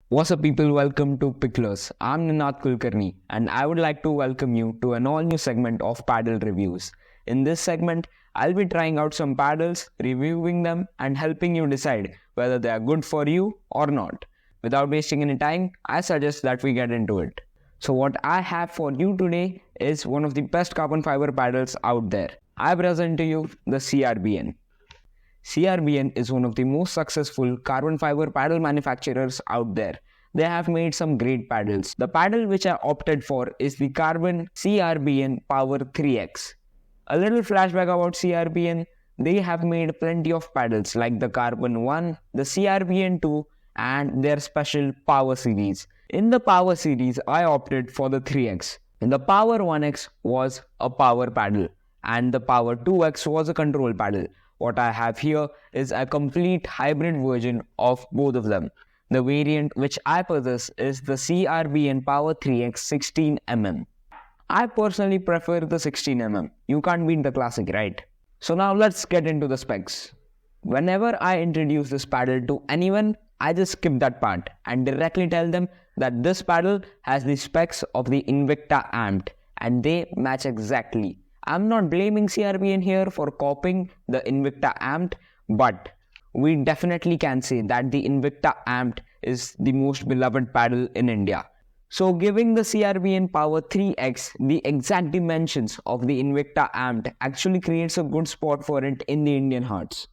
What's up people, welcome to Picklers. I'm Ninad Kulkarni and I would like to welcome you to an all new segment of paddle reviews. In this segment, I'll be trying out some paddles, reviewing them and helping you decide whether they are good for you or not. Without wasting any time, I suggest that we get into it. So what I have for you today is one of the best carbon fiber paddles out there. I present to you the CRBN. CRBN is one of the most successful carbon fiber paddle manufacturers out there. They have made some great paddles. The paddle which I opted for is the Carbon CRBN Power 3X. A little flashback about CRBN, they have made plenty of paddles like the Carbon 1, the CRBN 2 and their special Power series. In the Power series, I opted for the 3X. The Power 1X was a power paddle and the Power 2X was a control paddle. What I have here is a complete hybrid version of both of them. The variant which I possess is the CRBN Power 3X 16mm. I personally prefer the 16mm. You can't beat the classic, right? So now let's get into the specs. Whenever I introduce this paddle to anyone, I just skip that part and directly tell them that this paddle has the specs of the Invicta Amped and they match exactly. I'm not blaming CRBN here for copying the Invicta Amped, but we definitely can say that the Invicta Amped is the most beloved paddle in India. So giving the CRBN Power 3X the exact dimensions of the Invicta Amped actually creates a good spot for it in the Indian hearts.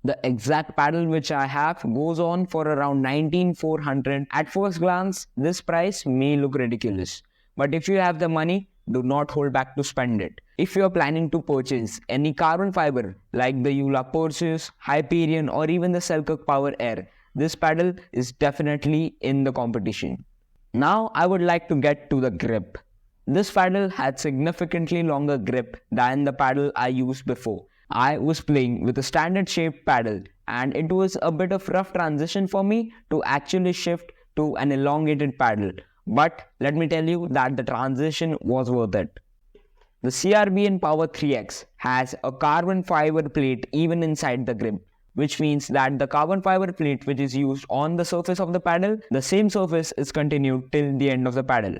The exact paddle which I have goes on for around 19,400. At first glance, this price may look ridiculous, but if you have the money, do not hold back to spend it. If you are planning to purchase any carbon fiber like the Eula Perseus, Hyperion or even the Selkirk Power Air, this paddle is definitely in the competition. Now I would like to get to the grip. This paddle had significantly longer grip than the paddle I used before. I was playing with a standard shaped paddle and it was a bit of rough transition for me to actually shift to an elongated paddle. But let me tell you that the transition was worth it. The CRBN Power 3X has a carbon fiber plate even inside the grip, which means that the carbon fiber plate which is used on the surface of the paddle, the same surface is continued till the end of the paddle.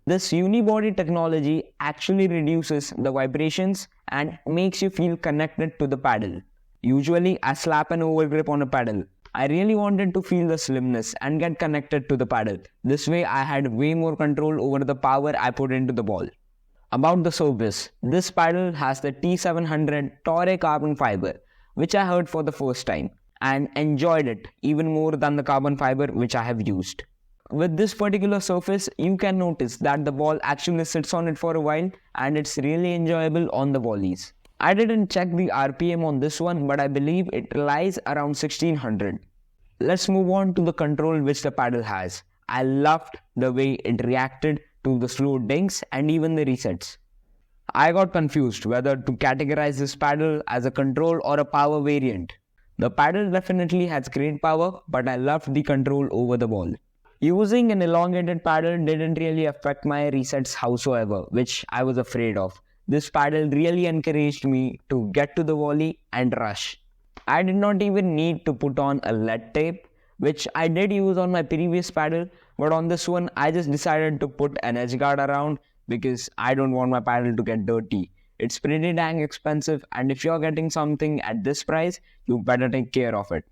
This unibody technology actually reduces the vibrations and makes you feel connected to the paddle. Usually I slap an oval grip on a paddle. I really wanted to feel the slimness and get connected to the paddle. This way I had way more control over the power I put into the ball. About the surface, this paddle has the T700 Torre carbon fiber, which I heard for the first time and enjoyed it even more than the carbon fiber which I have used. With this particular surface, you can notice that the ball actually sits on it for a while and it's really enjoyable on the volleys. I didn't check the RPM on this one, but I believe it lies around 1600. Let's move on to the control which the paddle has. I loved the way it reacted to the slow dinks and even the resets. I got confused whether to categorize this paddle as a control or a power variant. The paddle definitely has great power, but I loved the control over the ball. Using an elongated paddle didn't really affect my resets howsoever, which I was afraid of. This paddle really encouraged me to get to the volley and rush. I did not even need to put on a lead tape, which I did use on my previous paddle, but on this one I just decided to put an edge guard around because I don't want my paddle to get dirty. It's pretty dang expensive and if you're getting something at this price, you better take care of it.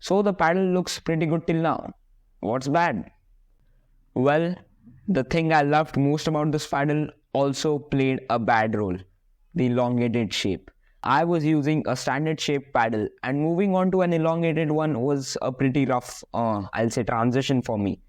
So the paddle looks pretty good till now. What's bad? Well, the thing I loved most about this paddle also played a bad role, the elongated shape. I was using a standard shaped paddle and moving on to an elongated one was a pretty rough, transition for me.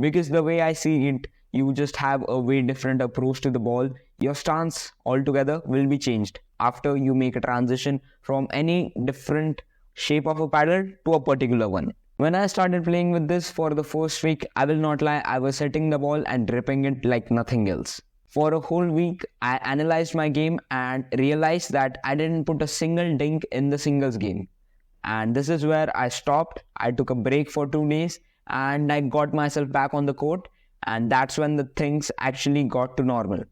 Because the way I see it, you just have a way different approach to the ball. Your stance altogether will be changed after you make a transition from any different shape of a paddle to a particular one. When I started playing with this for the first week, I will not lie, I was setting the ball and dripping it like nothing else. For a whole week, I analyzed my game and realized that I didn't put a single dink in the singles game. And this is where I stopped. I took a break for 2 days and I got myself back on the court. And that's when the things actually got to normal.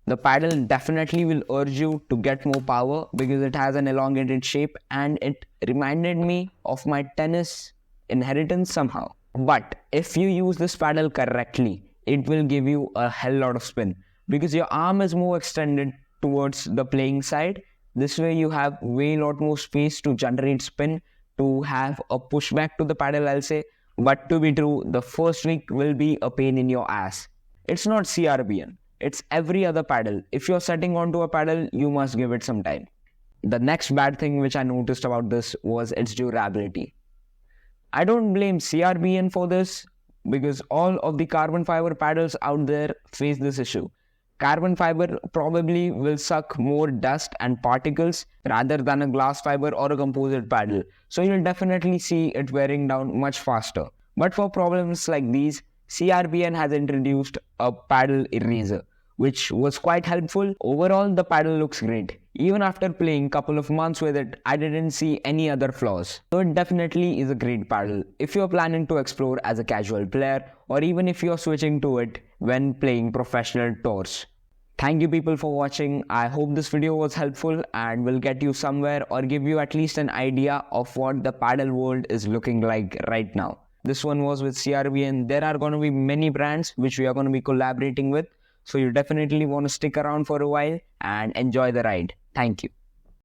The paddle definitely will urge you to get more power because it has an elongated shape and it reminded me of my tennis inheritance somehow. But if you use this paddle correctly, it will give you a hell lot of spin because your arm is more extended towards the playing side. This way you have way lot more space to generate spin, to have a pushback to the paddle, I'll say. But to be true, the first week will be a pain in your ass. It's not CRBN. It's every other paddle. If you're setting onto a paddle, you must give it some time. The next bad thing which I noticed about this was its durability. I don't blame CRBN for this because all of the carbon fiber paddles out there face this issue. Carbon fiber probably will suck more dust and particles rather than a glass fiber or a composite paddle. So you'll definitely see it wearing down much faster. But for problems like these, CRBN has introduced a paddle eraser, which was quite helpful. Overall, the paddle looks great. Even after playing a couple of months with it, I didn't see any other flaws. So it definitely is a great paddle if you're planning to explore as a casual player, or even if you're switching to it when playing professional tours. Thank you people for watching. I hope this video was helpful and will get you somewhere or give you at least an idea of what the paddle world is looking like right now. This one was with CRBN. There are going to be many brands which we are going to be collaborating with. So you definitely want to stick around for a while and enjoy the ride. Thank you.